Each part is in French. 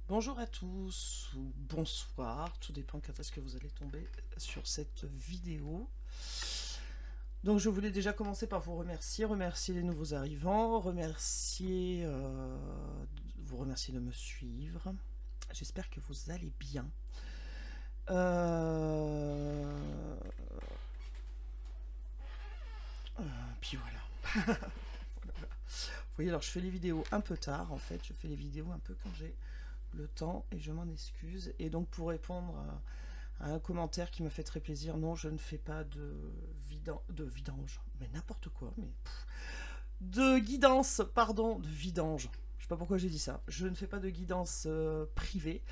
Bonjour à tous, ou bonsoir, tout dépend quand est-ce que vous allez tomber sur cette vidéo. Donc je voulais déjà commencer par vous remercier les nouveaux arrivants, vous remercier de me suivre. J'espère que vous allez bien. Euh, Puis voilà. Vous voyez, alors je fais les vidéos un peu tard en fait, je fais les vidéos un peu quand j'ai le temps et je m'en excuse. Et donc pour répondre à un commentaire qui me fait très plaisir, non, je ne fais pas de vidange, mais n'importe quoi, mais de guidance, pardon, de vidange. Je sais pas pourquoi j'ai dit ça. Je ne fais pas de guidance privée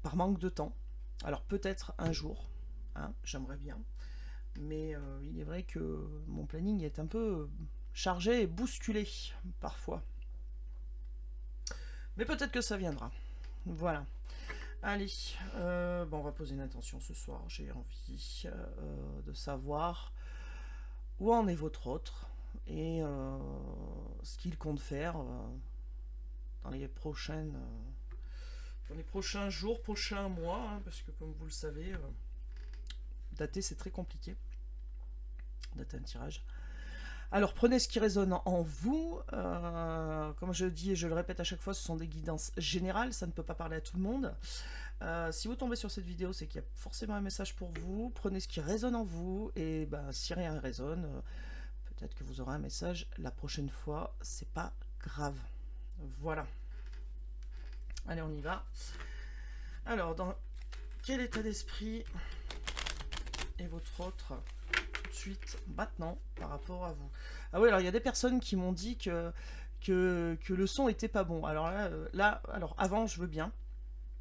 par manque de temps. Alors peut-être un jour, hein, j'aimerais bien, mais il est vrai que mon planning est un peu chargé et bousculé parfois. Mais peut-être que ça viendra. Voilà. Allez, bon, on va poser une intention ce soir. J'ai envie de savoir où en est votre autre et ce qu'il compte faire dans dans les prochains jours, prochains mois, hein, parce que comme vous le savez, dater c'est très compliqué. Dater un tirage. Alors prenez ce qui résonne en vous. Comme je le dis et je le répète à chaque fois, ce sont des guidances générales, ça ne peut pas parler à tout le monde. Si vous tombez sur cette vidéo, c'est qu'il y a forcément un message pour vous. Prenez ce qui résonne en vous et si rien résonne, peut-être que vous aurez un message la prochaine fois. C'est pas grave. Voilà. Allez, on y va. Alors, dans quel état d'esprit est votre autre tout de suite, maintenant, par rapport à vous? Ah oui, alors il y a des personnes qui m'ont dit que le son était pas bon. Alors alors avant, je veux bien.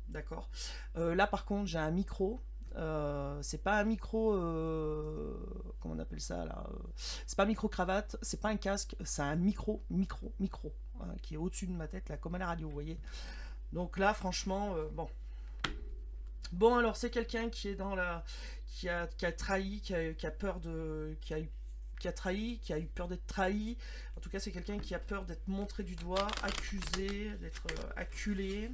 D'accord. Là, par contre, j'ai un micro. C'est pas un micro. Comment on appelle ça là, c'est pas un micro cravate, c'est pas un casque, c'est un micro, hein, qui est au-dessus de ma tête, là, comme à la radio, vous voyez. Donc là, franchement, bon. Bon, alors, c'est quelqu'un qui est dans la. Qui a trahi, qui a peur de. Qui a trahi, qui a eu peur d'être trahi. En tout cas, c'est quelqu'un qui a peur d'être montré du doigt, accusé, d'être acculé.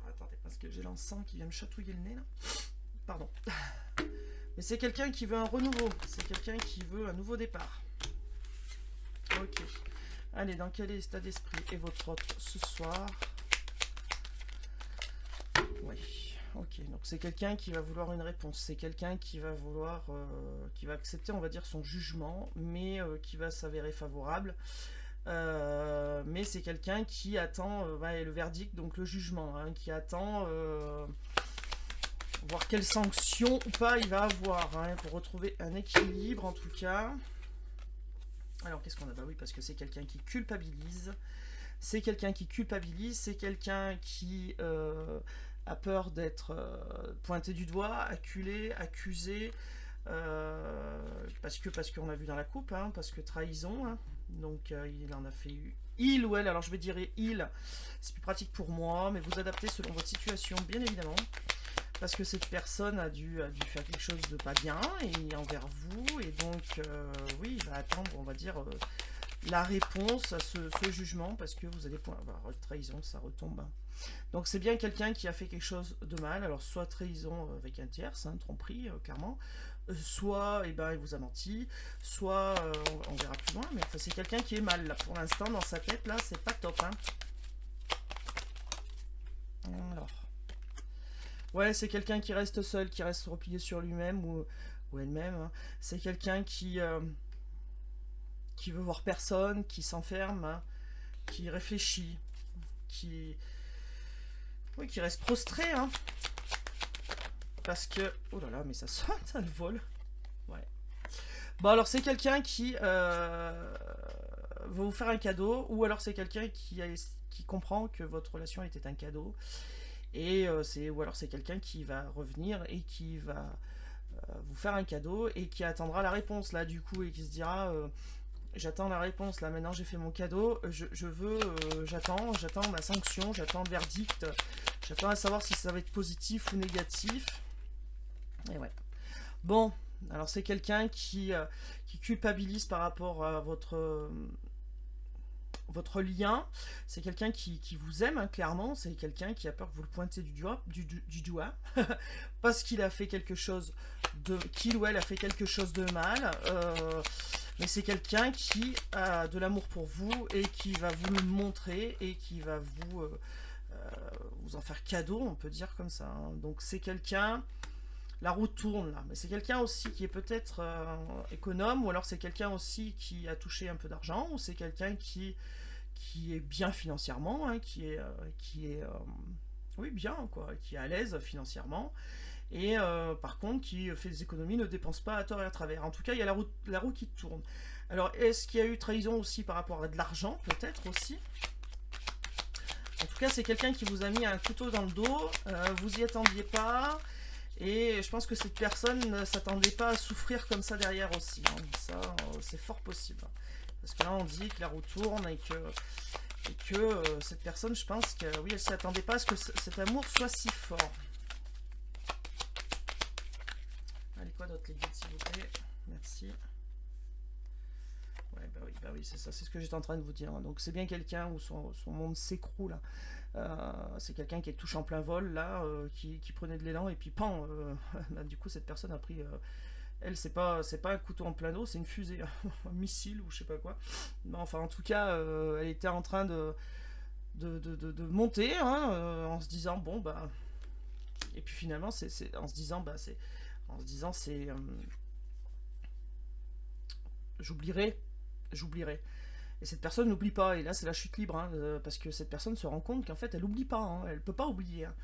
Attendez, parce que j'ai l'encens qui vient me chatouiller le nez là. Pardon. Mais c'est quelqu'un qui veut un renouveau. C'est quelqu'un qui veut un nouveau départ. Ok. Allez, dans quel état d'esprit est votre autre ce soir? Oui. Ok. Donc c'est quelqu'un qui va vouloir une réponse. C'est quelqu'un qui va vouloir, qui va accepter, on va dire, son jugement, mais qui va s'avérer favorable. Mais c'est quelqu'un qui attend le verdict, donc le jugement, hein, qui attend voir quelle sanction ou pas il va avoir, hein, pour retrouver un équilibre en tout cas. Alors qu'est-ce qu'on a? Bah oui, parce que c'est quelqu'un qui culpabilise. C'est quelqu'un qui culpabilise, c'est quelqu'un qui a peur d'être pointé du doigt, acculé, accusé, parce qu'on a vu dans la coupe, hein, parce que trahison, hein, donc il en a fait il ou elle, alors je vais dire il, c'est plus pratique pour moi, mais vous adaptez selon votre situation, bien évidemment, parce que cette personne a dû faire quelque chose de pas bien et envers vous, et donc oui, il va attendre, on va dire, la réponse à ce jugement, parce que vous allez pouvoir avoir trahison, ça retombe, hein. Donc c'est bien quelqu'un qui a fait quelque chose de mal, alors soit trahison avec un tierce, hein, tromperie, clairement, soit il vous a menti, soit on verra plus loin, mais enfin, c'est quelqu'un qui est mal, là, pour l'instant, dans sa tête, là, c'est pas top, hein. Alors, ouais, c'est quelqu'un qui reste seul, qui reste replié sur lui-même ou elle-même, hein. C'est quelqu'un qui veut voir personne, qui s'enferme, hein, qui réfléchit, qui, oui, qui reste prostré, hein, parce que, oh là là, mais ça sonne, ça le vole, ouais. Bon, alors c'est quelqu'un qui veut vous faire un cadeau, ou alors c'est quelqu'un qui comprend que votre relation était un cadeau, et ou alors c'est quelqu'un qui va revenir et qui va vous faire un cadeau et qui attendra la réponse là du coup et qui se dira j'attends la réponse là, maintenant j'ai fait mon cadeau, je veux, j'attends ma sanction, j'attends le verdict, j'attends à savoir si ça va être positif ou négatif. Et ouais. Bon, alors c'est quelqu'un qui culpabilise par rapport à votre lien, c'est quelqu'un qui vous aime, hein, clairement, c'est quelqu'un qui a peur que vous le pointez du doigt parce qu'il a fait quelque chose qu'il ou elle a fait quelque chose de mal, mais c'est quelqu'un qui a de l'amour pour vous et qui va vous le montrer et qui va vous en faire cadeau, on peut dire comme ça, hein. Donc c'est quelqu'un, la roue tourne là, mais c'est quelqu'un aussi qui est peut-être économe, ou alors c'est quelqu'un aussi qui a touché un peu d'argent, ou c'est quelqu'un qui est bien financièrement, hein, oui, bien, quoi, qui est à l'aise financièrement, et par contre qui fait des économies, ne dépense pas à tort et à travers. En tout cas, il y a la roue qui tourne. Alors, est-ce qu'il y a eu trahison aussi par rapport à de l'argent? Peut-être aussi. En tout cas, c'est quelqu'un qui vous a mis un couteau dans le dos, vous y attendiez pas, et je pense que cette personne ne s'attendait pas à souffrir comme ça derrière aussi, hein. Ça, c'est fort possible. Parce que là, on dit que la roue tourne et que cette personne, je pense que oui, elle s'y attendait pas à ce que cet amour soit si fort. Allez, quoi d'autre, les guides, s'il vous plaît? Merci. Ouais, bah oui, c'est ça, c'est ce que j'étais en train de vous dire. Donc c'est bien quelqu'un où son monde s'écroule. C'est quelqu'un qui est touché en plein vol, là, qui prenait de l'élan, et puis pan, bah, du coup, cette personne a pris... elle, c'est pas un couteau en plein dos, c'est une fusée, un missile ou je sais pas quoi. Mais enfin, en tout cas, elle était en train de monter, hein, en se disant, bon, bah... Et puis finalement, en se disant, bah, j'oublierai. Et cette personne n'oublie pas, et là c'est la chute libre, hein, parce que cette personne se rend compte qu'en fait elle n'oublie pas, hein, elle peut pas oublier, hein.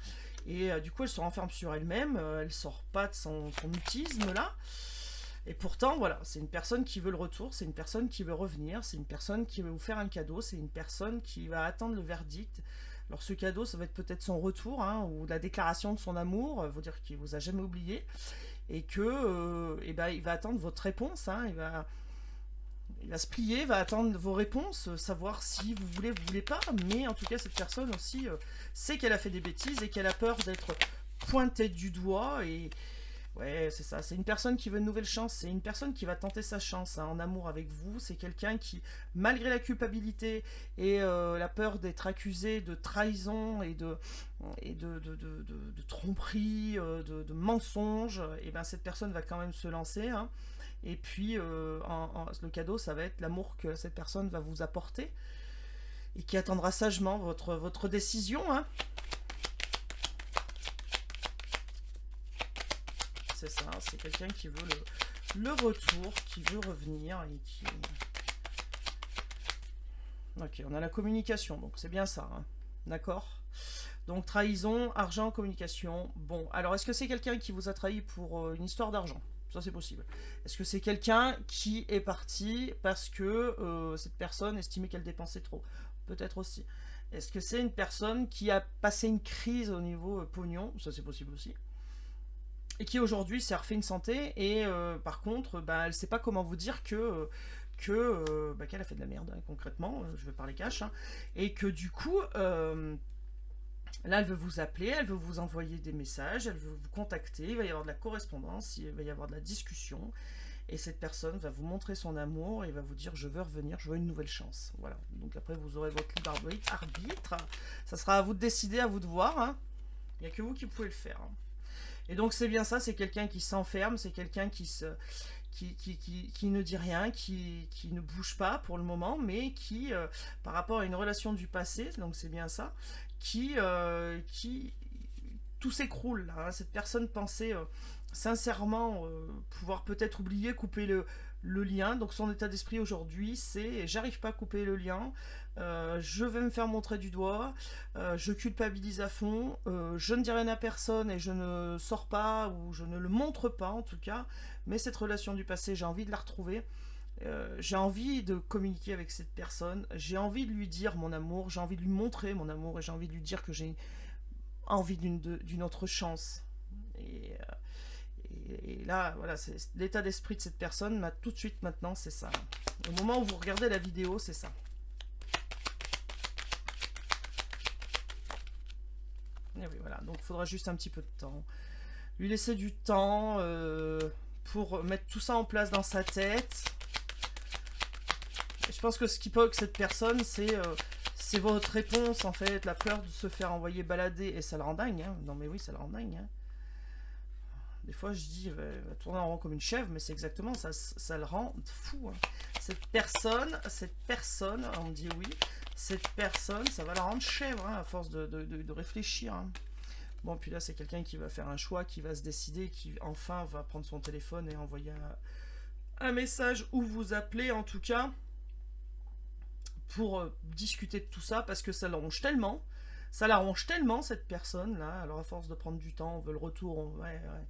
Et du coup elle se renferme sur elle-même, elle sort pas de son mutisme là, et pourtant voilà, c'est une personne qui veut le retour, c'est une personne qui veut revenir, c'est une personne qui veut vous faire un cadeau, c'est une personne qui va attendre le verdict. Alors ce cadeau, ça va être peut-être son retour, hein, ou la déclaration de son amour, vous dire qu'il vous a jamais oublié, et que eh ben, il va attendre votre réponse, hein, il va se plier, va attendre vos réponses, savoir si vous voulez pas, mais en tout cas cette personne aussi sait qu'elle a fait des bêtises et qu'elle a peur d'être pointée du doigt, et ouais, c'est ça, c'est une personne qui veut une nouvelle chance, c'est une personne qui va tenter sa chance, hein, en amour avec vous, c'est quelqu'un qui, malgré la culpabilité et la peur d'être accusé de trahison et de tromperie, de mensonge, et ben cette personne va quand même se lancer, hein. Et puis, le cadeau, ça va être l'amour que cette personne va vous apporter et qui attendra sagement votre décision, hein. C'est ça, c'est quelqu'un qui veut le retour, qui veut revenir et qui... Ok, on a la communication, donc c'est bien ça, hein. D'accord? Donc trahison, argent, communication. Bon, alors est-ce que c'est quelqu'un qui vous a trahi pour une histoire d'argent? Ça c'est possible. Est-ce que c'est quelqu'un qui est parti parce que cette personne estimait qu'elle dépensait trop? Peut-être aussi. Est-ce que c'est une personne qui a passé une crise au niveau pognon? Ça c'est possible aussi. Et qui aujourd'hui s'est refait une santé, et par contre, bah, elle ne sait pas comment vous dire bah, qu'elle a fait de la merde, hein, concrètement, je vais parler cash, hein, et que du coup... là, elle veut vous appeler, elle veut vous envoyer des messages, elle veut vous contacter, il va y avoir de la correspondance, il va y avoir de la discussion, et cette personne va vous montrer son amour et va vous dire « je veux revenir, je veux une nouvelle chance ». Voilà, donc après vous aurez votre libre arbitre, ça sera à vous de décider, à vous de voir, hein. Il n'y a que vous qui pouvez le faire, hein. Et donc c'est bien ça, c'est quelqu'un qui s'enferme, c'est quelqu'un qui ne dit rien, qui ne bouge pas pour le moment, mais qui, par rapport à une relation du passé, donc c'est bien ça, qui tout s'écroule là, hein. Cette personne pensait sincèrement pouvoir peut-être oublier, couper le lien. Donc son état d'esprit aujourd'hui, c'est j'arrive pas à couper le lien, je vais me faire montrer du doigt, je culpabilise à fond, je ne dis rien à personne et je ne sors pas, ou je ne le montre pas en tout cas, mais cette relation du passé, j'ai envie de la retrouver. J'ai envie de communiquer avec cette personne, j'ai envie de lui dire mon amour, j'ai envie de lui montrer mon amour, et j'ai envie de lui dire que j'ai envie d'une autre chance. Et là, voilà, c'est l'état d'esprit de cette personne, tout de suite maintenant, c'est ça. Au moment où vous regardez la vidéo, c'est ça. Et oui, voilà, donc il faudra juste un petit peu de temps. Lui laisser du temps pour mettre tout ça en place dans sa tête. Je pense que ce qui peut que cette personne, c'est votre réponse, en fait, la peur de se faire envoyer balader, et ça le rend dingue, hein. Non mais oui, ça le rend dingue, hein. Des fois, je dis, va tourner en rond comme une chèvre, mais c'est exactement ça, ça le rend fou, hein. Cette personne, on me dit oui, cette personne, ça va la rendre chèvre, hein, à force de réfléchir, hein. Bon, puis là, c'est quelqu'un qui va faire un choix, qui va se décider, qui enfin va prendre son téléphone et envoyer un message ou vous appeler, en tout cas, pour discuter de tout ça, parce que ça l'arrange tellement, cette personne-là. Alors, à force de prendre du temps, on veut le retour, ouais, ouais.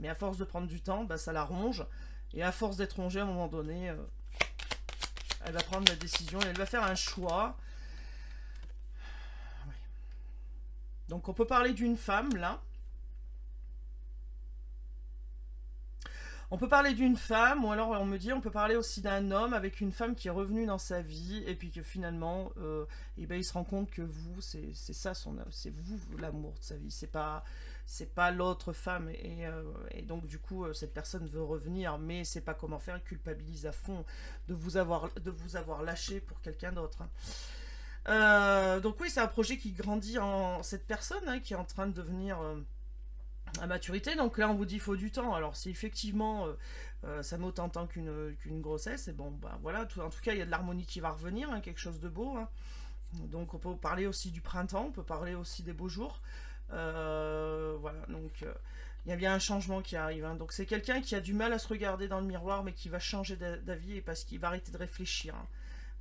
Mais à force de prendre du temps, bah, ça la ronge. Et à force d'être rongée, à un moment donné, elle va prendre la décision et elle va faire un choix. Ouais. Donc, on peut parler d'une femme, là. On peut parler d'une femme, ou alors on me dit, on peut parler aussi d'un homme avec une femme qui est revenue dans sa vie, et puis que finalement, eh ben, il se rend compte que vous, c'est ça c'est vous l'amour de sa vie, c'est pas l'autre femme, et donc du coup, cette personne veut revenir, mais sait pas comment faire, culpabilise à fond de vous avoir lâché pour quelqu'un d'autre, hein. Donc oui, c'est un projet qui grandit en cette personne, hein, qui est en train de devenir à maturité. Donc là, on vous dit il faut du temps. Alors si effectivement ça met autant de temps qu'une grossesse, et bon, bah voilà, en tout cas, il y a de l'harmonie qui va revenir, hein, quelque chose de beau, hein. Donc on peut parler aussi du printemps, on peut parler aussi des beaux jours. Voilà, donc il y a bien un changement qui arrive, hein. Donc c'est quelqu'un qui a du mal à se regarder dans le miroir, mais qui va changer d'avis, et parce qu'il va arrêter de réfléchir, hein.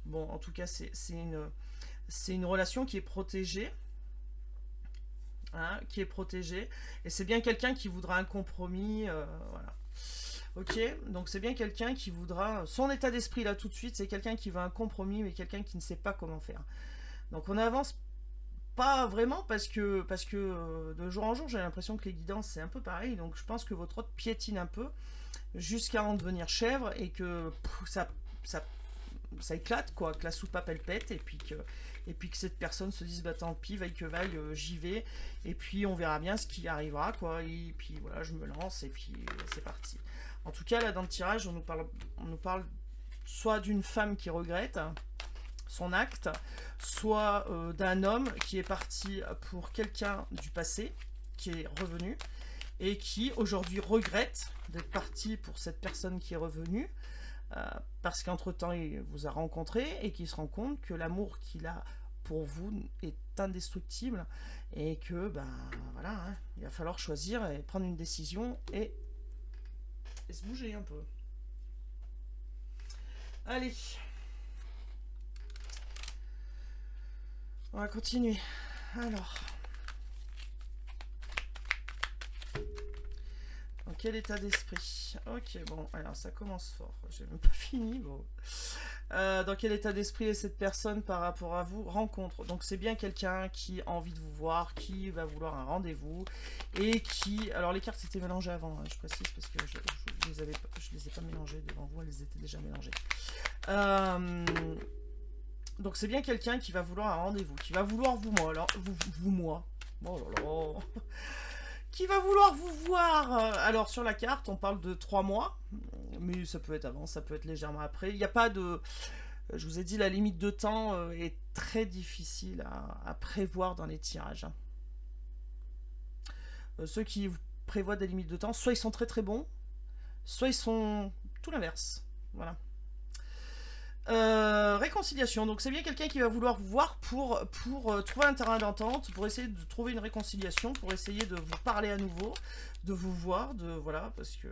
Bon, en tout cas, c'est une relation qui est protégée, hein, qui est protégée, et c'est bien quelqu'un qui voudra un compromis, voilà. Ok, donc c'est bien quelqu'un qui voudra, son état d'esprit là tout de suite, c'est quelqu'un qui veut un compromis, mais quelqu'un qui ne sait pas comment faire. Donc on avance pas vraiment, parce que de jour en jour, j'ai l'impression que les guidances c'est un peu pareil, donc je pense que votre hôte piétine un peu jusqu'à en devenir chèvre, et que ça, ça éclate, quoi, que la soupape elle pète, et puis que cette personne se dise bah tant pis, vaille que vaille, j'y vais, et puis on verra bien ce qui arrivera, quoi, et puis voilà, je me lance, et puis c'est parti. En tout cas, là dans le tirage, on nous parle soit d'une femme qui regrette son acte, soit d'un homme qui est parti pour quelqu'un du passé, qui est revenu, et qui aujourd'hui regrette d'être parti pour cette personne qui est revenue, parce qu'entre-temps il vous a rencontré, et qu'il se rend compte que l'amour qu'il a pour vous est indestructible, et que ben voilà, hein, il va falloir choisir et prendre une décision, et se bouger un peu. Allez, on va continuer. Alors, dans quel état d'esprit? Ok, bon, alors ça commence fort. J'ai même pas fini. Bon. Dans quel état d'esprit est cette personne par rapport à vous? Rencontre. Donc c'est bien quelqu'un qui a envie de vous voir, qui va vouloir un rendez-vous, et qui... Alors les cartes étaient mélangées avant, hein, je précise, parce que je les ai pas mélangées devant vous, elles étaient déjà mélangées. Donc c'est bien quelqu'un qui va vouloir un rendez-vous, qui va vouloir moi. Oh là là. Qui va vouloir vous voir. Alors sur la carte, on parle de 3 mois, mais ça peut être avant, ça peut être légèrement après. Il n'y a pas de... Je vous ai dit, la limite de temps est très difficile à prévoir dans les tirages. Ceux qui prévoient des limites de temps, soit ils sont très très bons, soit ils sont tout l'inverse. Voilà. Réconciliation, donc c'est bien quelqu'un qui va vouloir vous voir pour trouver un terrain d'entente, pour essayer de trouver une réconciliation, pour essayer de vous parler à nouveau, de vous voir, voilà, parce que...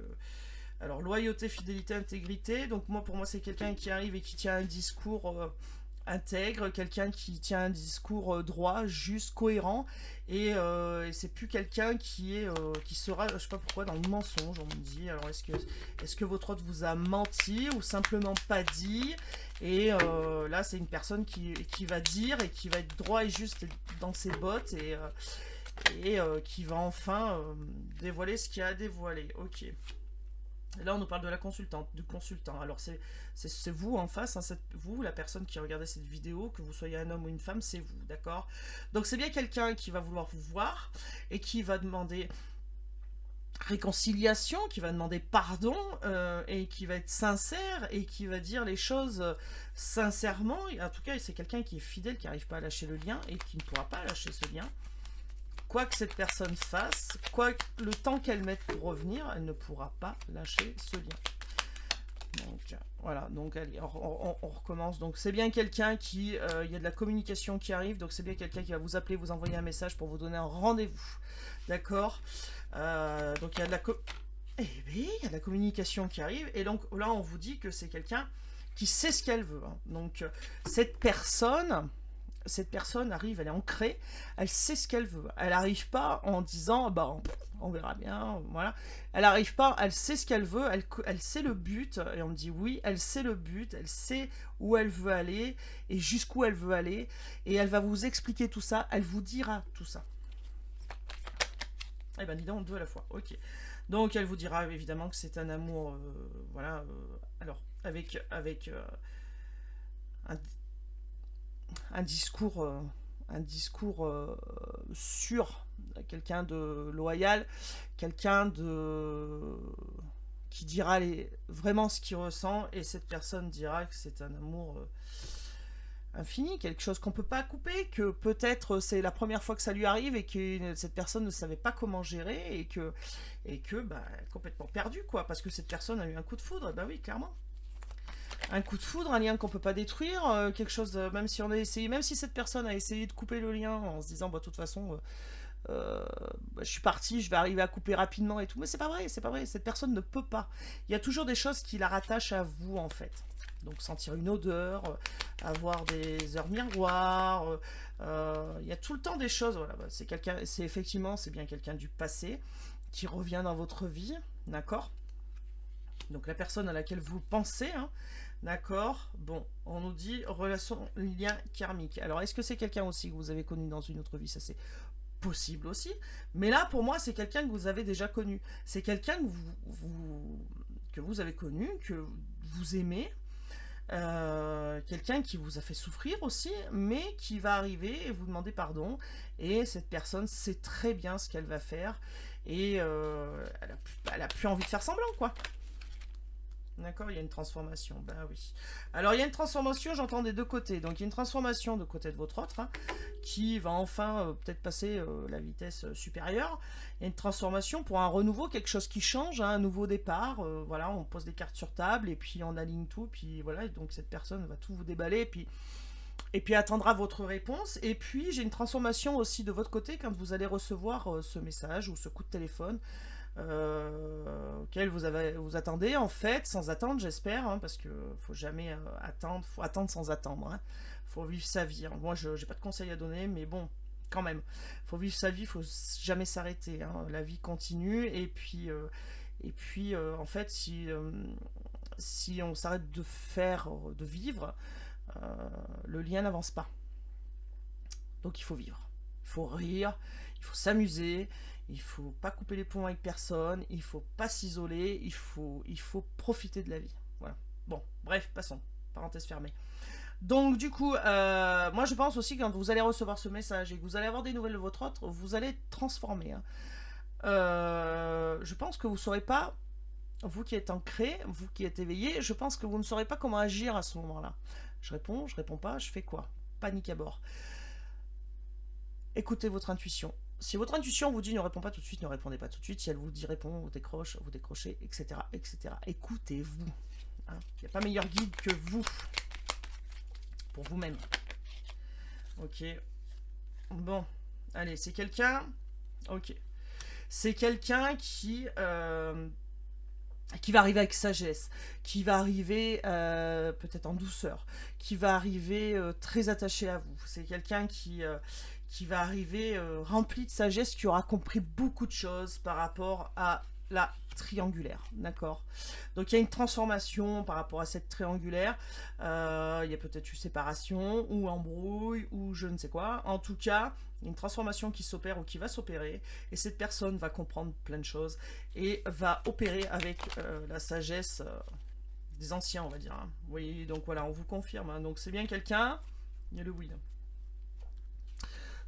Alors, loyauté, fidélité, intégrité, donc pour moi c'est quelqu'un qui arrive et qui tient un discours intègre, quelqu'un qui tient un discours droit, juste, cohérent, et c'est plus quelqu'un qui sera, je sais pas pourquoi, dans le mensonge, on me dit. Alors est-ce que votre hôte vous a menti, ou simplement pas dit? Et là c'est une personne qui va dire, et qui va être droit et juste dans ses bottes, et qui va enfin dévoiler ce qu'il y a à dévoiler. Ok. Et là, on nous parle de la consultante, du consultant. Alors, c'est vous en face, hein, vous, la personne qui regardez cette vidéo, que vous soyez un homme ou une femme, c'est vous, d'accord? Donc, c'est bien quelqu'un qui va vouloir vous voir, et qui va demander réconciliation, qui va demander pardon, et qui va être sincère, et qui va dire les choses sincèrement. En tout cas, c'est quelqu'un qui est fidèle, qui n'arrive pas à lâcher le lien, et qui ne pourra pas lâcher ce lien. Quoi que cette personne fasse, quoi que le temps qu'elle mette pour revenir, elle ne pourra pas lâcher ce lien. Donc voilà, donc allez, on recommence. Donc c'est bien quelqu'un qui, il y a de la communication qui arrive, donc c'est bien quelqu'un qui va vous appeler, vous envoyer un message pour vous donner un rendez-vous. D'accord. Donc il y a de la il y a de la communication qui arrive, et donc là on vous dit que c'est quelqu'un qui sait ce qu'elle veut. Hein. Donc cette personne arrive, elle est ancrée, elle sait ce qu'elle veut. Elle n'arrive pas en disant, bah, on verra bien, voilà. Elle n'arrive pas, elle sait ce qu'elle veut, elle sait le but, et on me dit oui, elle sait le but, elle sait où elle veut aller, et jusqu'où elle veut aller, et elle va vous expliquer tout ça, elle vous dira tout ça. Eh ben dis donc, deux à la fois, ok. Donc elle vous dira évidemment que c'est un amour, voilà, alors avec un, un discours, sûr, quelqu'un de loyal, quelqu'un de qui dira vraiment ce qu'il ressent, et cette personne dira que c'est un amour infini, quelque chose qu'on peut pas couper, que peut-être c'est la première fois que ça lui arrive, et que cette personne ne savait pas comment gérer, et que bah, complètement perdue, quoi, parce que cette personne a eu un coup de foudre. Bah oui, clairement. Un coup de foudre, un lien qu'on peut pas détruire, quelque chose, même si on a essayé, même si cette personne a essayé de couper le lien en se disant, bah, de toute façon, bah, je suis parti, je vais arriver à couper rapidement et tout, mais c'est pas vrai, cette personne ne peut pas. Il y a toujours des choses qui la rattachent à vous, en fait. Donc sentir une odeur, avoir des heures miroirs, il y a tout le temps des choses, voilà, bah, c'est quelqu'un, c'est effectivement, c'est bien quelqu'un du passé qui revient dans votre vie, d'accord? Donc la personne à laquelle vous pensez, hein, d'accord. Bon, on nous dit relation, lien karmique. Alors, est-ce que c'est quelqu'un aussi que vous avez connu dans une autre vie? Ça, c'est possible aussi. Mais là, pour moi, c'est quelqu'un que vous avez déjà connu. C'est quelqu'un que que vous avez connu, que vous aimez. Quelqu'un qui vous a fait souffrir aussi, mais qui va arriver et vous demander pardon. Et cette personne sait très bien ce qu'elle va faire. Et elle a plus envie de faire semblant, quoi. D'accord, il y a une transformation. Ben oui. Alors, il y a une transformation, j'entends des deux côtés. Donc, il y a une transformation de côté de votre autre, hein, qui va enfin peut-être passer la vitesse supérieure. Il y a une transformation pour un renouveau, quelque chose qui change, hein, un nouveau départ. Voilà, on pose des cartes sur table, et puis on aligne tout. Puis voilà, et donc cette personne va tout vous déballer. Et puis attendra votre réponse. Et puis, j'ai une transformation aussi de votre côté quand vous allez recevoir ce message ou ce coup de téléphone. Auquel vous attendez, en fait, sans attendre, j'espère, hein, parce que faut jamais attendre, faut attendre sans attendre, hein. Faut vivre sa vie, hein. Moi, je n'ai pas de conseils à donner, mais bon, quand même, faut vivre sa vie, faut jamais s'arrêter, hein. La vie continue, et puis en fait, si on s'arrête de vivre, le lien n'avance pas. Donc il faut vivre, il faut rire, il faut s'amuser, il faut pas couper les ponts avec personne, il faut pas s'isoler, il faut profiter de la vie. Voilà. Bon, bref, passons. Parenthèse fermée. Donc du coup, moi je pense aussi que quand vous allez recevoir ce message et que vous allez avoir des nouvelles de votre autre, vous allez être transformé, hein. Je pense que vous ne saurez pas, vous qui êtes ancré, vous qui êtes éveillé, je pense que vous ne saurez pas comment agir à ce moment-là. Je réponds pas, je fais quoi? Panique à bord. Écoutez votre intuition. Si votre intuition vous dit ne réponds pas tout de suite, ne répondez pas tout de suite. Si elle vous dit réponds, vous décrochez, etc. etc. Écoutez-vous. Hein. Il n'y a pas meilleur guide que vous. Pour vous-même. Ok. Bon. Allez, c'est quelqu'un. Ok. C'est quelqu'un qui va arriver avec sagesse, qui va arriver peut-être en douceur, qui va arriver très attaché à vous. C'est quelqu'un qui va arriver rempli de sagesse, qui aura compris beaucoup de choses par rapport à la triangulaire, d'accord? Donc il y a une transformation par rapport à cette triangulaire, il y a peut-être une séparation, ou embrouille, ou je ne sais quoi. En tout cas, il y a une transformation qui s'opère ou qui va s'opérer, et cette personne va comprendre plein de choses, et va opérer avec la sagesse des anciens, on va dire. Hein. Oui, donc voilà, on vous confirme. Hein. Donc c'est bien quelqu'un, il y a le oui.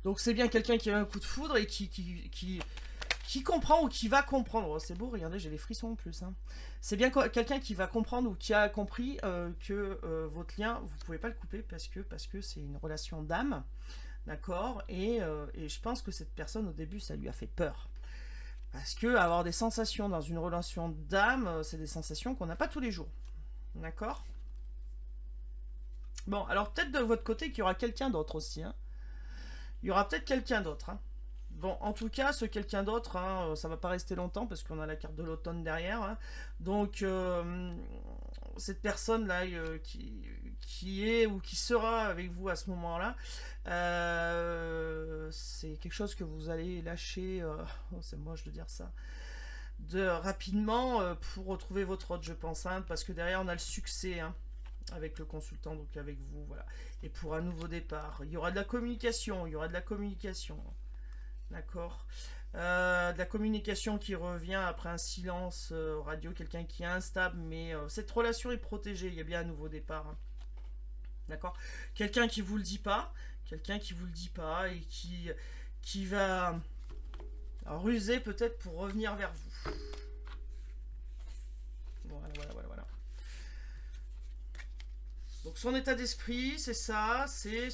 Donc c'est bien quelqu'un qui a un coup de foudre et qui qui comprend ou qui va comprendre. Oh, c'est beau, regardez, j'ai les frissons en plus. Hein. C'est bien quelqu'un qui va comprendre ou qui a compris que votre lien, vous pouvez pas le couper parce que c'est une relation d'âme, d'accord, et je pense que cette personne au début, ça lui a fait peur. Parce que avoir des sensations dans une relation d'âme, c'est des sensations qu'on n'a pas tous les jours. D'accord? Bon, alors peut-être de votre côté qu'il y aura quelqu'un d'autre aussi. Hein. Il y aura peut-être quelqu'un d'autre. Hein. Bon, en tout cas, ce quelqu'un d'autre, hein, ça va pas rester longtemps parce qu'on a la carte de l'automne derrière. Hein. Donc, cette personne-là qui est ou qui sera avec vous à ce moment-là, c'est quelque chose que vous allez lâcher, oh, c'est moche de dire ça, rapidement pour retrouver votre hôte, je pense, hein, parce que derrière on a le succès hein, avec le consultant, donc avec vous, voilà. Et pour un nouveau départ, il y aura de la communication, d'accord. De la communication qui revient après un silence radio, quelqu'un qui est instable, mais cette relation est protégée, il y a bien un nouveau départ. Hein. D'accord. Quelqu'un qui vous le dit pas, et qui va ruser peut-être pour revenir vers vous. Voilà. Donc son état d'esprit, c'est ça, c'est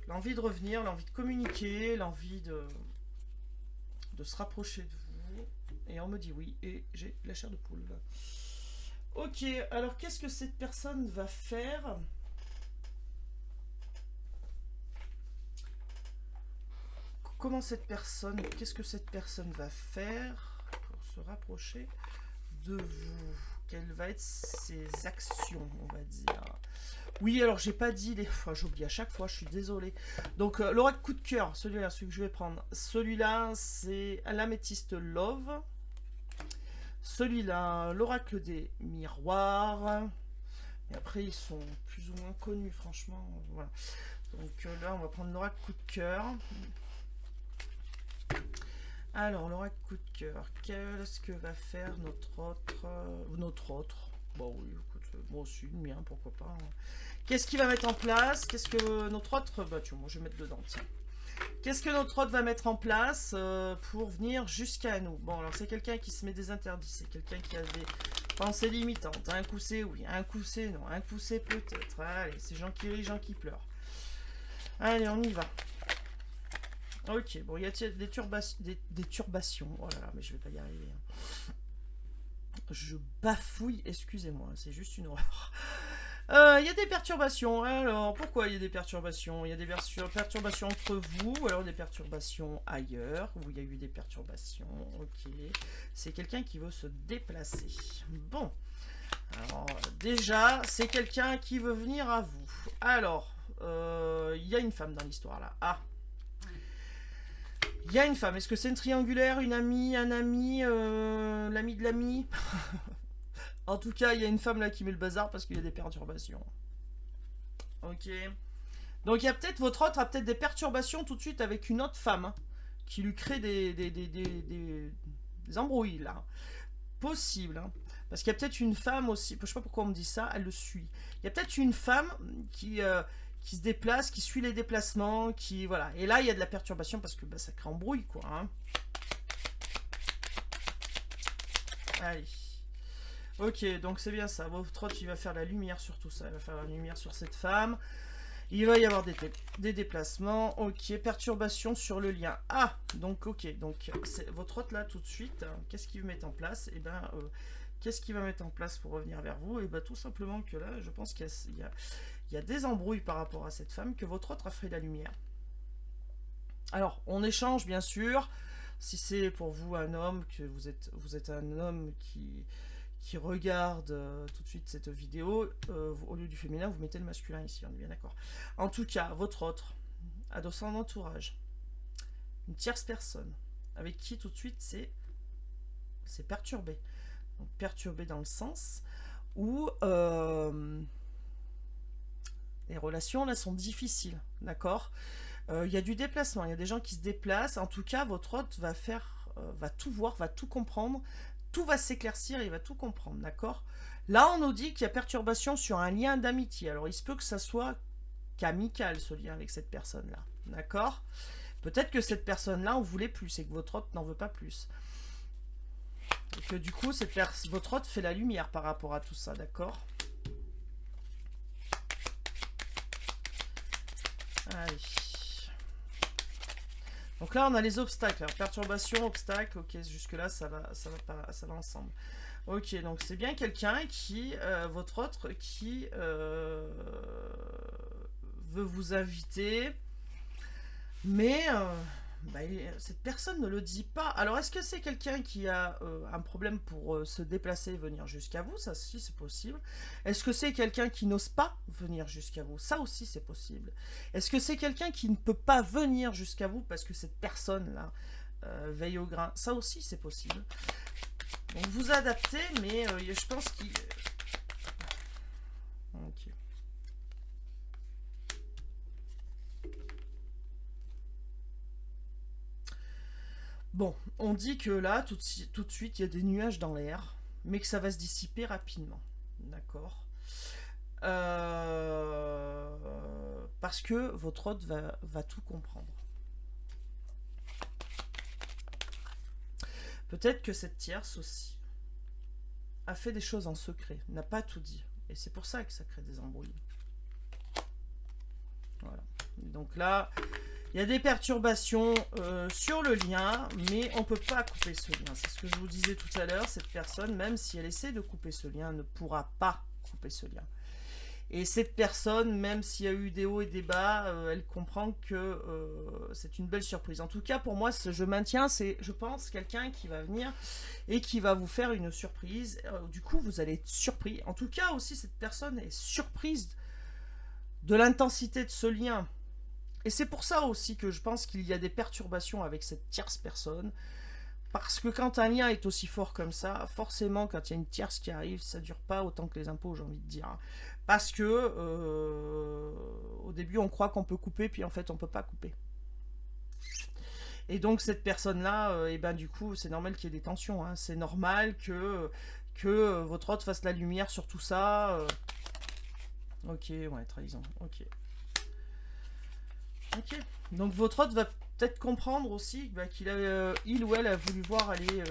l'envie de revenir, l'envie de communiquer, l'envie de se rapprocher de vous. Et on me dit oui, et j'ai la chair de poule. Ok, alors qu'est-ce que cette personne va faire ? Qu'est-ce que cette personne va faire pour se rapprocher de vous? Quelles vont être ses actions, on va dire? Oui, alors j'ai pas dit les fois, j'oublie à chaque fois, je suis désolée. Donc l'oracle coup de cœur, celui que je vais prendre. Celui-là, c'est l'améthyste Love. Celui-là, l'oracle des miroirs. Et après, ils sont plus ou moins connus, franchement. Voilà. Donc là, on va prendre l'oracle coup de cœur. Alors, l'oracle coup de cœur, qu'est-ce que va faire notre autre bon, oui, écoute, moi aussi, le mien, pourquoi pas. Hein. Qu'est-ce qu'il va mettre en place? Qu'est-ce que notre autre... Bah, tu vois, moi, je vais mettre dedans, tiens. Qu'est-ce que notre autre va mettre en place pour venir jusqu'à nous? Bon, alors, c'est quelqu'un qui se met des interdits. C'est quelqu'un qui a des pensées limitantes. Un coup, c'est oui. Un coup, c'est non. Un coup, c'est peut-être. Allez, c'est gens qui rient, gens qui pleurent. Allez, on y va. Ok, bon, il y a des turbations. Oh là là, mais je vais pas y arriver. Je bafouille, excusez-moi, c'est juste une horreur. Il y a des perturbations. Alors, pourquoi il y a des perturbations? Il y a des perturbations entre vous, ou alors des perturbations ailleurs, où il y a eu des perturbations. Ok, c'est quelqu'un qui veut se déplacer. Bon, alors, déjà, c'est quelqu'un qui veut venir à vous. Alors, il y a une femme dans l'histoire, là. Ah, il y a une femme. Est-ce que c'est une triangulaire, une amie, un ami, l'ami de l'ami? En tout cas, il y a une femme là qui met le bazar parce qu'il y a des perturbations. Ok. Donc, il y a peut-être, votre autre a peut-être des perturbations tout de suite avec une autre femme hein, qui lui crée des embrouilles là. Possible. Hein. Parce qu'il y a peut-être une femme aussi, je sais pas pourquoi on me dit ça, elle le suit. Il y a peut-être une femme qui se déplace, qui suit les déplacements, qui voilà. Et là, il y a de la perturbation parce que bah, ça crée embrouille, quoi. Hein. Allez. Ok, donc c'est bien ça. Votre autre, il va faire la lumière sur tout ça. Il va faire la lumière sur cette femme. Il va y avoir des déplacements. Ok, perturbation sur le lien. Ah, donc ok. Donc votre autre là, tout de suite, hein, qu'est-ce qu'il va mettre en place? Eh ben, qu'est-ce qu'il va mettre en place pour revenir vers vous? Et bien, tout simplement que là, je pense qu'il y a des embrouilles par rapport à cette femme, que votre autre a fait la lumière. Alors, on échange, bien sûr. Si c'est pour vous un homme, que vous êtes un homme qui regarde tout de suite cette vidéo, au lieu du féminin, vous mettez le masculin ici, on est bien d'accord. En tout cas, votre autre a dans son entourage une tierce personne, avec qui tout de suite c'est perturbé. Donc, perturbé dans le sens où les relations là sont difficiles, d'accord. Il y a du déplacement, il y a des gens qui se déplacent. En tout cas, votre hôte va tout voir, va tout comprendre, tout va s'éclaircir, il va tout comprendre, d'accord. Là, on nous dit qu'il y a perturbation sur un lien d'amitié. Alors, il se peut que ça soit qu'amical, ce lien avec cette personne-là, d'accord. Peut-être que cette personne-là en voulait plus et que votre hôte n'en veut pas plus. Et que du coup, votre hôte fait la lumière par rapport à tout ça, d'accord? Allez. Donc là, on a les obstacles. Alors, perturbation, obstacle, ok, jusque-là, ça va ensemble. Ok, donc c'est bien quelqu'un qui, votre autre, qui veut vous inviter, mais bah, cette personne ne le dit pas. Alors, est-ce que c'est quelqu'un qui a un problème pour se déplacer et venir jusqu'à vous? Ça aussi, c'est possible. Est-ce que c'est quelqu'un qui n'ose pas venir jusqu'à vous? Ça aussi, c'est possible. Est-ce que c'est quelqu'un qui ne peut pas venir jusqu'à vous parce que cette personne-là veille au grain? Ça aussi, c'est possible. Donc, vous adaptez, mais je pense qu'il... Ok. Bon, on dit que là, tout de suite, il y a des nuages dans l'air, mais que ça va se dissiper rapidement. D'accord. Parce que votre hôte va tout comprendre. Peut-être que cette tierce aussi a fait des choses en secret, n'a pas tout dit. Et c'est pour ça que ça crée des embrouilles. Voilà. Donc là, il y a des perturbations sur le lien, mais on ne peut pas couper ce lien. C'est ce que je vous disais tout à l'heure. Cette personne, même si elle essaie de couper ce lien, ne pourra pas couper ce lien. Et cette personne, même s'il y a eu des hauts et des bas, elle comprend que c'est une belle surprise. En tout cas, pour moi, je maintiens, c'est, je pense, quelqu'un qui va venir et qui va vous faire une surprise. Du coup, vous allez être surpris. En tout cas, aussi, cette personne est surprise de l'intensité de ce lien. Et c'est pour ça aussi que je pense qu'il y a des perturbations avec cette tierce personne. Parce que quand un lien est aussi fort comme ça, forcément, quand il y a une tierce qui arrive, ça dure pas autant que les impôts, j'ai envie de dire. Parce que au début, on croit qu'on peut couper, puis en fait, on peut pas couper. Et donc, cette personne-là, et ben du coup, c'est normal qu'il y ait des tensions. Hein. C'est normal que votre hôte fasse la lumière sur tout ça. Ok, ouais, trahison. Ok. Ok. Donc, votre hôte va peut-être comprendre aussi bah, qu'il a, il ou elle a voulu voir aller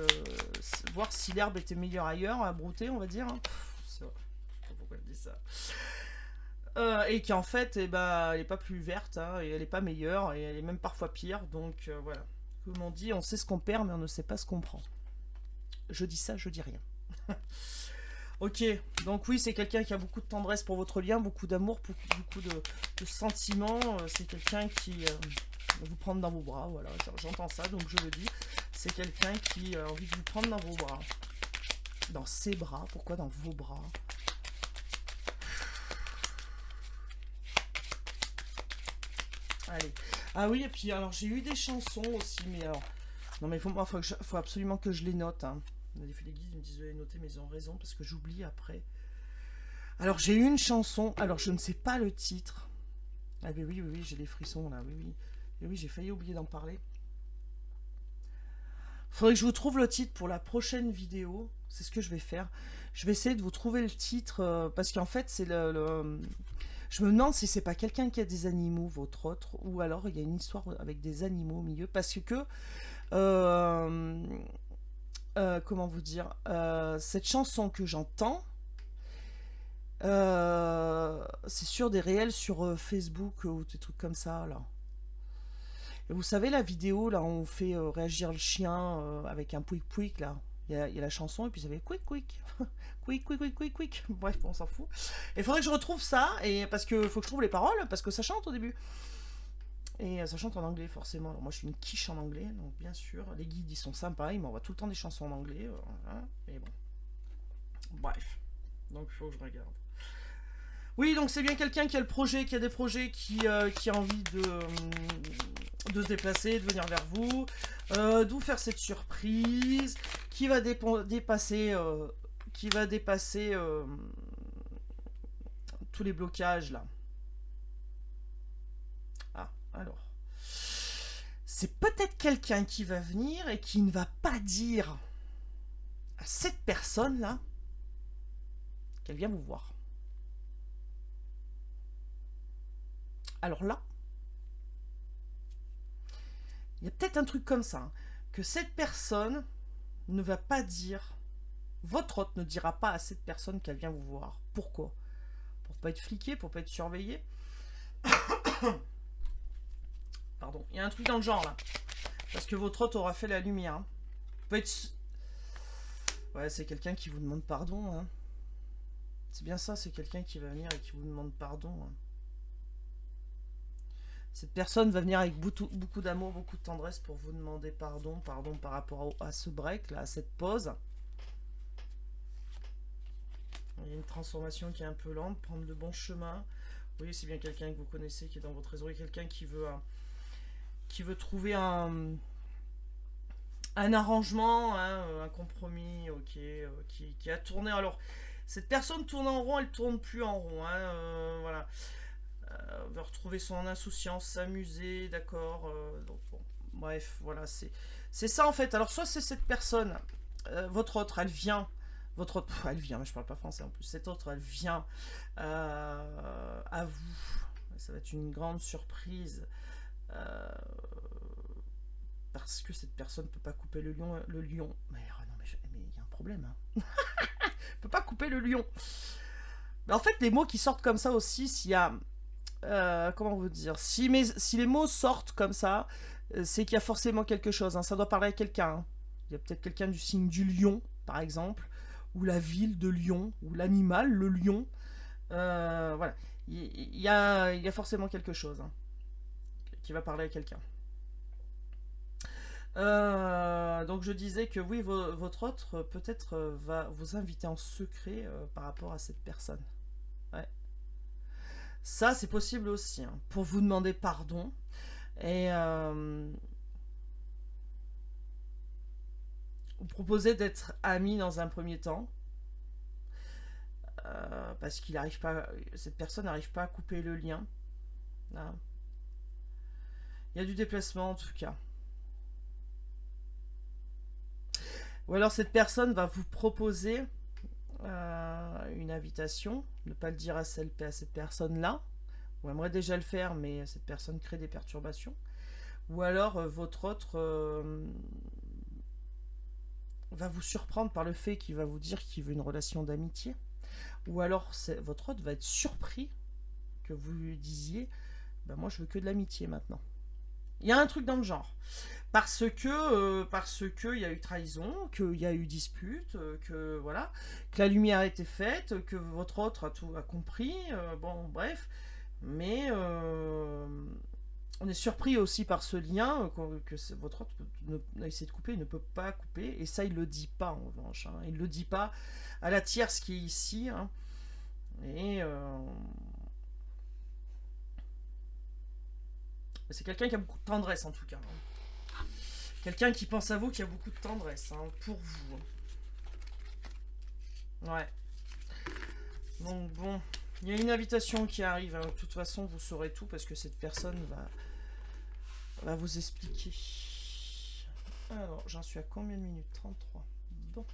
voir si l'herbe était meilleure ailleurs, à brouter, on va dire. Hein. C'est vrai. Pourquoi je dis ça et qu'en fait, eh ben, elle n'est pas plus verte, hein, et elle n'est pas meilleure, et elle est même parfois pire. Donc voilà. Comme on dit, on sait ce qu'on perd, mais on ne sait pas ce qu'on prend. Je dis ça, je dis rien. Ok, donc oui, c'est quelqu'un qui a beaucoup de tendresse pour votre lien, beaucoup d'amour, beaucoup de sentiments. C'est quelqu'un qui va vous prendre dans vos bras, voilà, j'entends ça, donc je le dis. C'est quelqu'un qui a envie de vous prendre dans vos bras. Dans ses bras, pourquoi dans vos bras? Allez. Ah oui, et puis alors j'ai eu des chansons aussi, mais alors... Non mais faut absolument que je les note, hein. Les guides me disent de les noter, mais ils ont raison, parce que j'oublie après. Alors j'ai eu une chanson, alors je ne sais pas le titre. Ah ben oui, oui, oui, j'ai des frissons là, oui, oui. Et oui, j'ai failli oublier d'en parler. Faudrait que je vous trouve le titre pour la prochaine vidéo. C'est ce que je vais faire. Je vais essayer de vous trouver le titre, parce qu'en fait, c'est je me demande si c'est pas quelqu'un qui a des animaux, votre autre, ou alors il y a une histoire avec des animaux au milieu, parce que... comment vous dire, cette chanson que j'entends, c'est sur des réels sur Facebook ou des trucs comme ça là. Et vous savez la vidéo là où on fait réagir le chien avec un pouic pouic là. Il y a la chanson et puis ça fait quick quick quick quick quick quick quick. Bref, on s'en fout. Et il faudrait que je retrouve ça et parce que faut que je trouve les paroles parce que ça chante au début. Et ça chante en anglais forcément. Alors moi je suis une quiche en anglais, donc bien sûr. Les guides ils sont sympas, ils m'envoient tout le temps des chansons en anglais. Hein, mais bon. Bref. Donc il faut que je regarde. Oui, donc c'est bien quelqu'un qui a le projet, qui a des projets, qui a envie de se déplacer, de venir vers vous, de vous faire cette surprise, qui va dépasser, tous les blocages là. Ah, alors. C'est peut-être quelqu'un qui va venir et qui ne va pas dire à cette personne-là qu'elle vient vous voir. Alors là, il y a peut-être un truc comme ça, hein, que cette personne ne va pas dire, votre hôte ne dira pas à cette personne qu'elle vient vous voir. Pourquoi? Pour pas être fliqué, pour pas être surveillé. Pardon, il y a un truc dans le genre là. Parce que votre hôte aura fait la lumière. Hein. Peut être... Ouais, c'est quelqu'un qui vous demande pardon. Hein. C'est bien ça, c'est quelqu'un qui va venir et qui vous demande pardon. Hein. Cette personne va venir avec beaucoup d'amour, beaucoup de tendresse pour vous demander pardon par rapport à ce break, là, à cette pause. Il y a une transformation qui est un peu lente, prendre le bon chemin. Oui, c'est bien quelqu'un que vous connaissez qui est dans votre réseau, et quelqu'un qui veut trouver un arrangement, hein, un compromis, ok, qui a tourné. Alors, cette personne tourne en rond, elle tourne plus en rond, hein, voilà. Veut retrouver son insouciance, s'amuser, d'accord. Donc bon, bref, voilà, c'est ça en fait. Alors soit c'est cette personne, votre autre, elle vient, votre autre, elle vient, mais je parle pas français en plus. Cette autre, elle vient à vous. Ça va être une grande surprise. Parce que cette personne ne peut pas couper le lion. Mais non, mais il y a un problème. Hein. peut pas couper le lion. Mais en fait, les mots qui sortent comme ça aussi, s'il y a... comment vous dire, si les mots sortent comme ça, c'est qu'il y a forcément quelque chose. Hein. Ça doit parler à quelqu'un. Hein. Il y a peut-être quelqu'un du signe du lion, par exemple, ou la ville de Lyon, ou l'animal, le lion. Voilà. Il y a forcément quelque chose hein, qui va parler à quelqu'un. Donc je disais que oui, votre autre peut-être va vous inviter en secret par rapport à cette personne. Ouais. Ça, c'est possible aussi, hein, pour vous demander pardon. Et vous proposer d'être amis dans un premier temps. Parce qu'il arrive pas, cette personne n'arrive pas à couper le lien. Là. Il y a du déplacement en tout cas. Ou alors cette personne va vous proposer une invitation, ne pas le dire à cette personne-là, ou aimerait déjà le faire, mais cette personne crée des perturbations. Ou alors votre autre va vous surprendre par le fait qu'il va vous dire qu'il veut une relation d'amitié. Ou alors votre autre va être surpris que vous lui disiez ben moi je veux que de l'amitié maintenant. Il y a un truc dans le genre. Parce que il y a eu trahison, qu'il y a eu dispute, que voilà, que la lumière a été faite, que votre autre a compris, bon bref, mais on est surpris aussi par ce lien que votre autre a essayé de couper, il ne peut pas couper, et ça il le dit pas en revanche, hein, il le dit pas à la tierce qui est ici, hein, et c'est quelqu'un qui a beaucoup de tendresse en tout cas. Hein. Quelqu'un qui pense à vous, qui a beaucoup de tendresse hein, pour vous. Ouais. Donc bon, il y a une invitation qui arrive. Hein. De toute façon, vous saurez tout parce que cette personne va vous expliquer. Alors, j'en suis à combien de minutes? 33. Bon.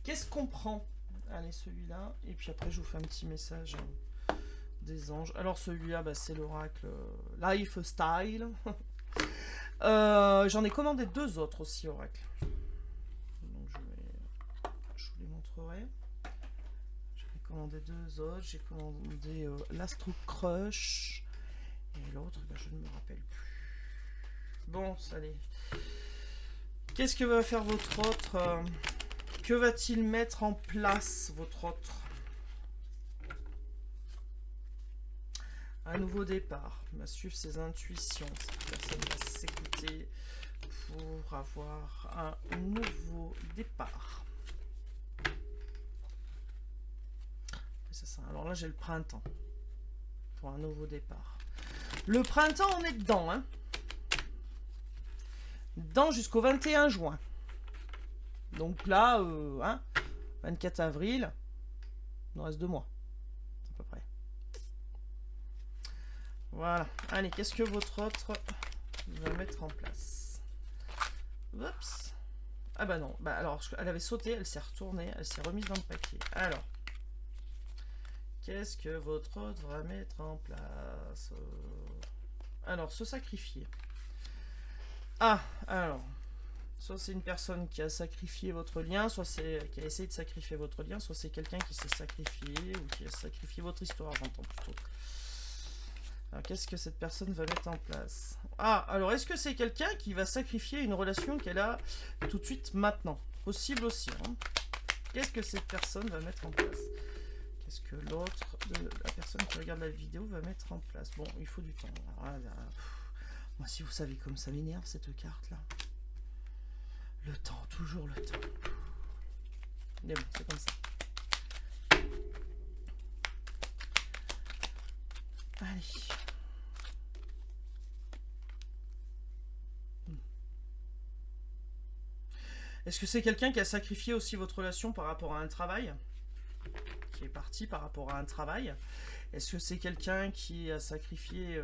Qu'est-ce qu'on prend? Allez, celui-là. Et puis après, je vous fais un petit message. Des anges. Alors celui-là, bah, c'est l'oracle Lifestyle. J'en ai commandé 2 autres aussi, oracle. Donc je vous les montrerai. J'en ai commandé 2 autres. J'ai commandé l'Astro Crush. Et l'autre, bah, je ne me rappelle plus. Bon, allez. Qu'est-ce que va faire votre autre que va-t-il mettre en place, votre autre? Un nouveau départ. Il va suivre ses intuitions. Cette personne va s'écouter pour avoir un nouveau départ. C'est ça. Alors là, j'ai le printemps. Pour un nouveau départ. Le printemps, on est dedans. Hein. Dedans jusqu'au 21 juin. Donc là, hein, 24 avril, il nous reste 2 mois. À peu près. Voilà. Allez, qu'est-ce que votre autre va mettre en place? Oups. Ah bah non. Bah alors, elle avait sauté, elle s'est retournée, elle s'est remise dans le papier. Alors, qu'est-ce que votre autre va mettre en place? Alors, se sacrifier. Ah, alors... Soit c'est une personne qui a sacrifié votre lien, soit c'est qui a essayé de sacrifier votre lien, soit c'est quelqu'un qui s'est sacrifié ou qui a sacrifié votre histoire, j'entends plutôt. Alors qu'est-ce que cette personne va mettre en place? Ah, alors est-ce que c'est quelqu'un qui va sacrifier une relation qu'elle a tout de suite maintenant? Possible aussi. Hein. Qu'est-ce que cette personne va mettre en place? Qu'est-ce que l'autre, la personne qui regarde la vidéo, va mettre en place? Bon, il faut du temps. Alors, là, moi, si vous savez comme ça m'énerve cette carte-là. Le temps, toujours le temps. Mais bon, c'est comme ça. Allez. Est-ce que c'est quelqu'un qui a sacrifié aussi votre relation par rapport à un travail? Qui est parti par rapport à un travail? Est-ce que c'est quelqu'un qui a sacrifié...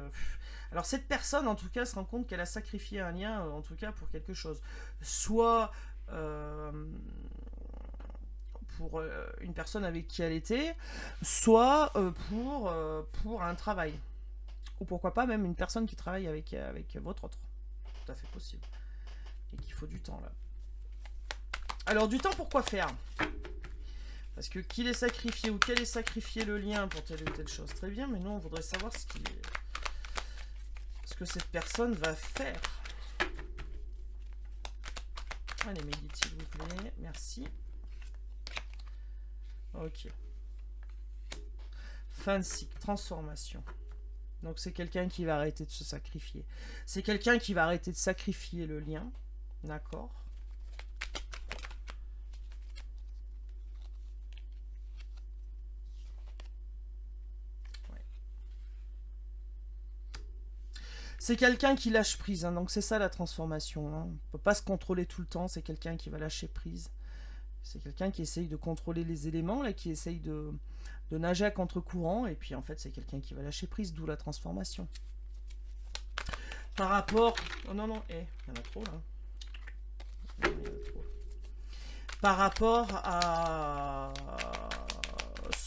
Alors cette personne, en tout cas, se rend compte qu'elle a sacrifié un lien, en tout cas, pour quelque chose. Soit pour une personne avec qui elle était, soit pour un travail. Ou pourquoi pas même une personne qui travaille avec votre autre. Tout à fait possible. Et qu'il faut du temps, là. Alors, du temps, pour quoi faire? Parce que qu'il ait sacrifié ou qu'elle ait sacrifié le lien pour telle ou telle chose, très bien, mais nous, on voudrait savoir ce que cette personne va faire. Allez, méditez, s'il vous plaît. Merci. Ok. Fin de cycle, transformation. Donc, c'est quelqu'un qui va arrêter de se sacrifier. C'est quelqu'un qui va arrêter de sacrifier le lien. D'accord. C'est quelqu'un qui lâche prise, hein, donc c'est ça la transformation. Hein. On ne peut pas se contrôler tout le temps, c'est quelqu'un qui va lâcher prise. C'est quelqu'un qui essaye de contrôler les éléments, là, qui essaye de nager à contre-courant, et puis en fait c'est quelqu'un qui va lâcher prise, d'où la transformation. Par rapport... Oh non, non, il y en a trop là. Il y en a trop. Par rapport à...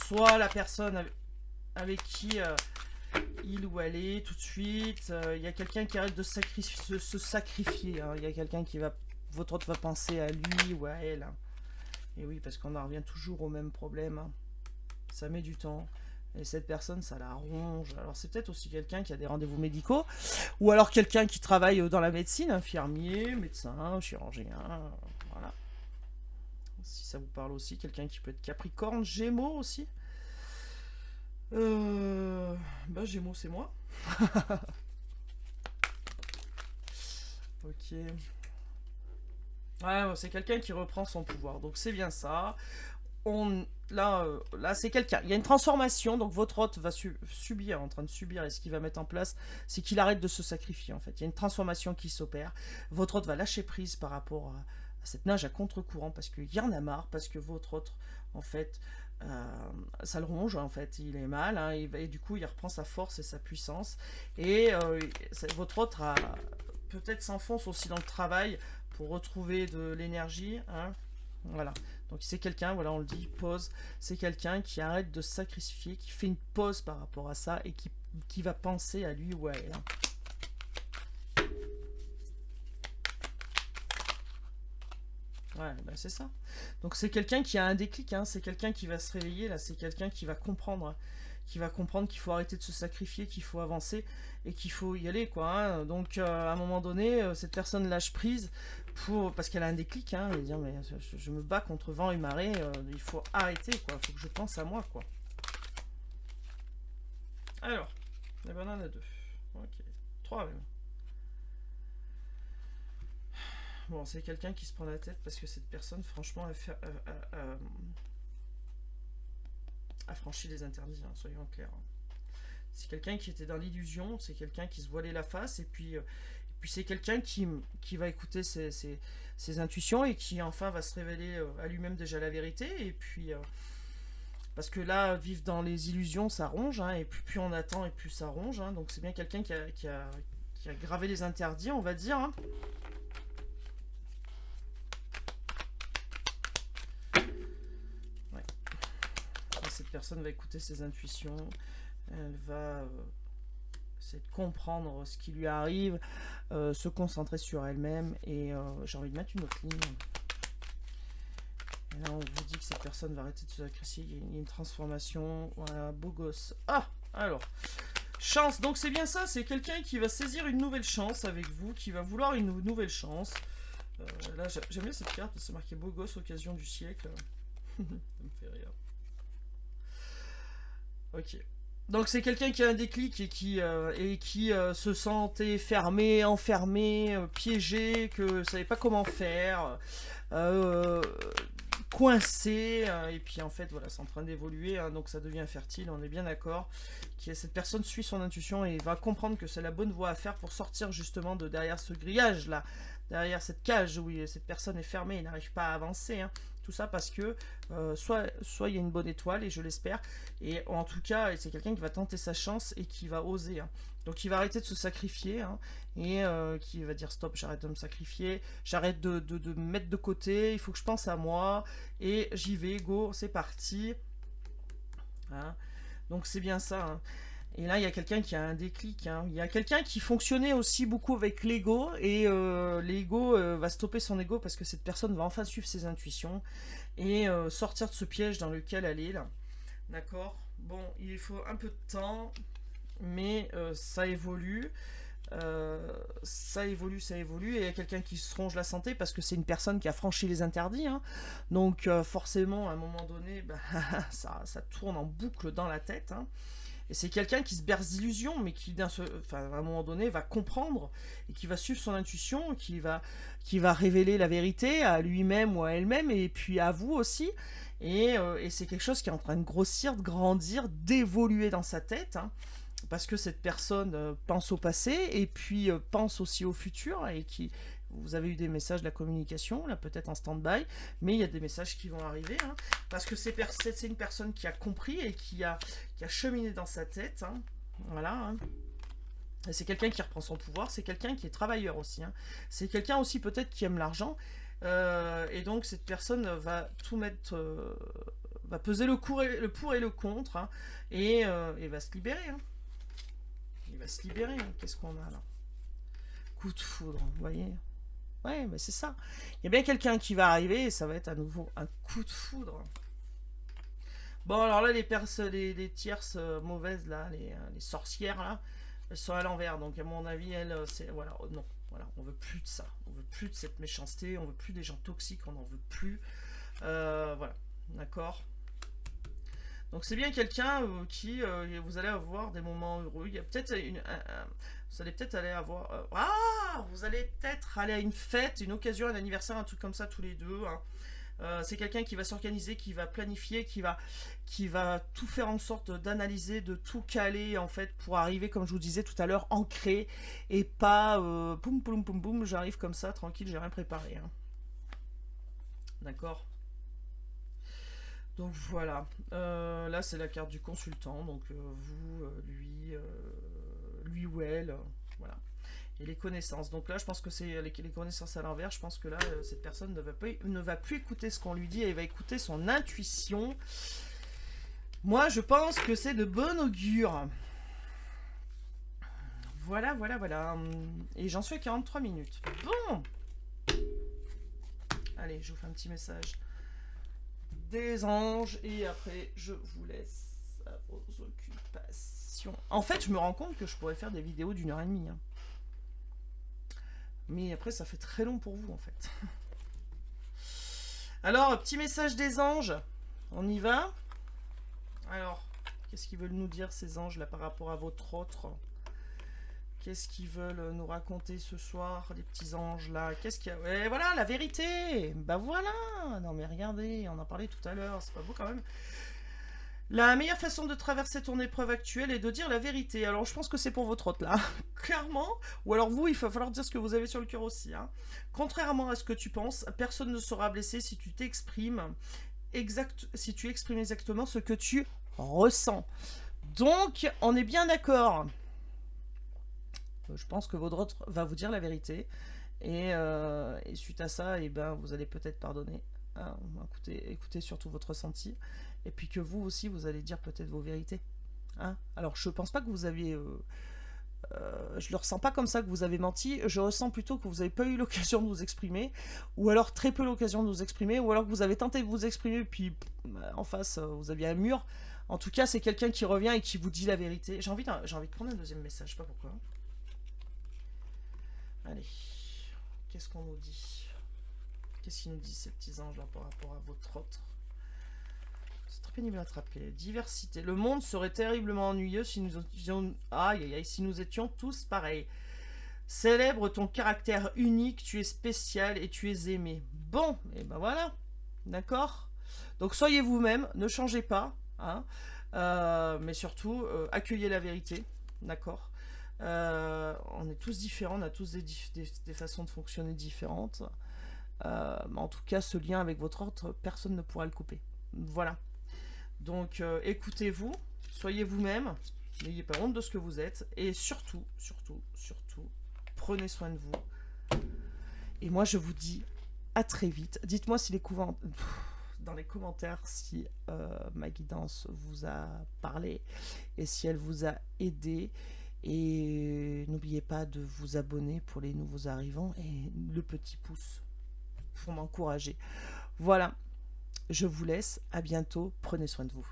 Soit la personne avec qui... il ou elle est tout de suite, il y a quelqu'un qui arrête de se sacrifier, hein. Il y a quelqu'un qui va, votre autre va penser à lui ou à elle, hein. Et oui, parce qu'on en revient toujours au même problème, hein. Ça met du temps, et cette personne, ça la ronge. Alors c'est peut-être aussi quelqu'un qui a des rendez-vous médicaux, ou alors quelqu'un qui travaille dans la médecine, infirmier, médecin, chirurgien, voilà. Si ça vous parle aussi, quelqu'un qui peut être Capricorne, Gémeaux aussi. Bah Gémeaux c'est moi. Ok. Ouais, c'est quelqu'un qui reprend son pouvoir, donc c'est bien ça. Là c'est quelqu'un. Il y a une transformation, donc votre hôte va subir, en train de subir, et ce qu'il va mettre en place, c'est qu'il arrête de se sacrifier en fait. Il y a une transformation qui s'opère. Votre hôte va lâcher prise par rapport à cette nage à contre-courant, parce qu'il y en a marre, parce que votre autre, en fait, ça le ronge, en fait, il est mal, hein, et du coup, il reprend sa force et sa puissance, et votre autre peut-être s'enfonce aussi dans le travail pour retrouver de l'énergie, hein, voilà. Donc c'est quelqu'un, voilà, on le dit, pause, c'est quelqu'un qui arrête de se sacrifier, qui fait une pause par rapport à ça, et qui va penser à lui ou à elle, hein. Ouais, bah c'est ça. Donc c'est quelqu'un qui a un déclic, hein, c'est quelqu'un qui va se réveiller, là, c'est quelqu'un qui va comprendre, hein, qu'il faut arrêter de se sacrifier, qu'il faut avancer et qu'il faut y aller, quoi, hein. Donc à un moment donné, cette personne lâche prise parce qu'elle a un déclic, hein, et dire mais je me bats contre vent et marée, il faut arrêter, quoi, il faut que je pense à moi, quoi. Alors, la banane à 2. Ok, 3 même. Bon, c'est quelqu'un qui se prend la tête parce que cette personne, franchement, a franchi les interdits, hein, soyons clairs. C'est quelqu'un qui était dans l'illusion, c'est quelqu'un qui se voilait la face, et puis c'est quelqu'un qui va écouter ses intuitions et qui enfin va se révéler à lui-même déjà la vérité, et puis... parce que là, vivre dans les illusions, ça ronge, hein, et plus on attend, et plus ça ronge, hein, donc c'est bien quelqu'un qui a gravé les interdits, on va dire, hein. Cette personne va écouter ses intuitions, elle va c'est de comprendre ce qui lui arrive, se concentrer sur elle-même. Et j'ai envie de mettre une autre ligne. Et là, on vous dit que cette personne va arrêter de se sacrifier. Il y a une transformation. Voilà, beau gosse. Ah, alors. Chance, donc c'est bien ça, c'est quelqu'un qui va saisir une nouvelle chance avec vous, qui va vouloir une nouvelle chance. Là, j'aime bien cette carte, c'est marqué beau gosse, occasion du siècle. Ça me fait rire. Ok. Donc c'est quelqu'un qui a un déclic et qui se sentait fermé, enfermé, piégé, que ne savait pas comment faire, euh, coincé, et puis en fait voilà, c'est en train d'évoluer, hein, donc ça devient fertile, on est bien d'accord. Cette personne suit son intuition et va comprendre que c'est la bonne voie à faire pour sortir justement de derrière ce grillage là, derrière cette cage où cette personne est fermée et n'arrive pas à avancer, hein. Tout ça parce que soit il y a une bonne étoile, et je l'espère, et en tout cas c'est quelqu'un qui va tenter sa chance et qui va oser, hein. Donc il va arrêter de se sacrifier, hein, et qui va dire stop, j'arrête de me sacrifier, j'arrête de me mettre de côté, il faut que je pense à moi, et j'y vais, go, c'est parti, hein. Donc c'est bien ça, hein. Et là, il y a quelqu'un qui a un déclic, hein. Il y a quelqu'un qui fonctionnait aussi beaucoup avec l'ego, et l'ego va stopper son ego parce que cette personne va enfin suivre ses intuitions et sortir de ce piège dans lequel elle est là. D'accord. Bon, il faut un peu de temps, mais ça évolue. Ça évolue, et il y a quelqu'un qui se ronge la santé parce que c'est une personne qui a franchi les interdits, hein. Donc forcément, à un moment donné, bah, ça tourne en boucle dans la tête, hein. Et c'est quelqu'un qui se berce d'illusions, mais qui, à un moment donné, va comprendre et qui va suivre son intuition, qui va révéler la vérité à lui-même ou à elle-même, et puis à vous aussi. Et c'est quelque chose qui est en train de grossir, de grandir, d'évoluer dans sa tête, hein, parce que cette personne pense au passé et puis pense aussi au futur, et qui... Vous avez eu des messages de la communication, là peut-être en stand-by, mais il y a des messages qui vont arriver, hein, parce que c'est une personne qui a compris et qui a cheminé dans sa tête, hein, voilà, hein. Et c'est quelqu'un qui reprend son pouvoir, c'est quelqu'un qui est travailleur aussi, hein. C'est quelqu'un aussi peut-être qui aime l'argent, et donc cette personne va tout mettre, va peser le pour et le contre, hein, et va se libérer, hein. Il va se libérer, hein. Qu'est-ce qu'on a là? Coup de foudre, vous voyez? Ouais, mais c'est ça. Il y a bien quelqu'un qui va arriver et ça va être à nouveau un coup de foudre. Bon, alors là, les tierces mauvaises, là, les sorcières, là, elles sont à l'envers. Donc, à mon avis, elles, c'est... Voilà, non. Voilà, on veut plus de ça. On veut plus de cette méchanceté. On veut plus des gens toxiques. On n'en veut plus. Voilà, d'accord. Donc c'est bien quelqu'un qui, vous allez avoir des moments heureux. Il y a peut-être vous allez peut-être aller avoir, vous allez peut-être aller à une fête, une occasion, un anniversaire, un truc comme ça tous les deux, hein. C'est quelqu'un qui va s'organiser, qui va planifier, qui va tout faire en sorte d'analyser, de tout caler en fait pour arriver, comme je vous disais tout à l'heure, ancré, et pas boum boum boum boum, j'arrive comme ça tranquille, j'ai rien préparé, hein. D'accord. Donc voilà, là c'est la carte du consultant, donc vous, lui ou elle, voilà. Et les connaissances, donc là je pense que c'est les connaissances à l'envers, je pense que là cette personne ne va plus écouter ce qu'on lui dit, elle va écouter son intuition. Moi je pense que c'est de bon augure. Voilà, voilà, voilà. Et j'en suis à 43 minutes. Bon. Allez, je vous fais un petit message des anges et après je vous laisse à vos occupations. En fait, je me rends compte que je pourrais faire des vidéos d'1h30, hein. Mais après, ça fait très long pour vous en fait. Alors, petit message des anges. On y va. Alors, qu'est-ce qu'ils veulent nous dire ces anges là par rapport à votre autre? Qu'est-ce qu'ils veulent nous raconter ce soir, les petits anges là? Qu'est-ce qu'il y a? Et voilà, la vérité. Bah voilà. Non mais regardez, on en parlait tout à l'heure, c'est pas beau quand même. La meilleure façon de traverser ton épreuve actuelle est de dire la vérité. Alors je pense que c'est pour votre hôte là, clairement. Ou alors vous, il va falloir dire ce que vous avez sur le cœur aussi, hein. Contrairement à ce que tu penses, personne ne sera blessé si tu t'exprimes si tu exprimes exactement ce que tu ressens. Donc, on est bien d'accord. Je pense que votre autre va vous dire la vérité. Et suite à ça, eh ben, vous allez peut-être pardonner, hein. Écoutez surtout votre ressenti. Et puis que vous aussi, vous allez dire peut-être vos vérités, hein. Alors, je pense pas que vous aviez je le ressens pas comme ça que vous avez menti, je ressens plutôt que vous n'avez pas eu l'occasion de vous exprimer, ou alors très peu l'occasion de vous exprimer, ou alors que vous avez tenté de vous exprimer, puis en face, vous aviez un mur. En tout cas, c'est quelqu'un qui revient et qui vous dit la vérité. J'ai envie de prendre un deuxième message, je sais pas pourquoi. Allez, qu'est-ce qu'on nous dit? Qu'est-ce qu'ils nous disent ces petits anges là par rapport à votre autre? C'est très pénible à attraper. Diversité. Le monde serait terriblement ennuyeux si nous étions... Aïe, aïe, aïe, si nous étions tous pareils. Célèbre ton caractère unique, tu es spécial et tu es aimé. Bon, et ben voilà. D'accord. Donc soyez vous-même, ne changez pas. Hein, mais surtout, accueillez la vérité. D'accord. On est tous différents, on a tous des façons de fonctionner différentes. Mais en tout cas, ce lien avec votre autre, personne ne pourra le couper. Voilà. Donc écoutez-vous, soyez vous-même, n'ayez pas honte de ce que vous êtes, et surtout, surtout, surtout, prenez soin de vous. Et moi je vous dis à très vite. Dites-moi si dans les commentaires si ma guidance vous a parlé et si elle vous a aidé. Et n'oubliez pas de vous abonner pour les nouveaux arrivants et le petit pouce pour m'encourager. Voilà. Je vous laisse, à bientôt, prenez soin de vous.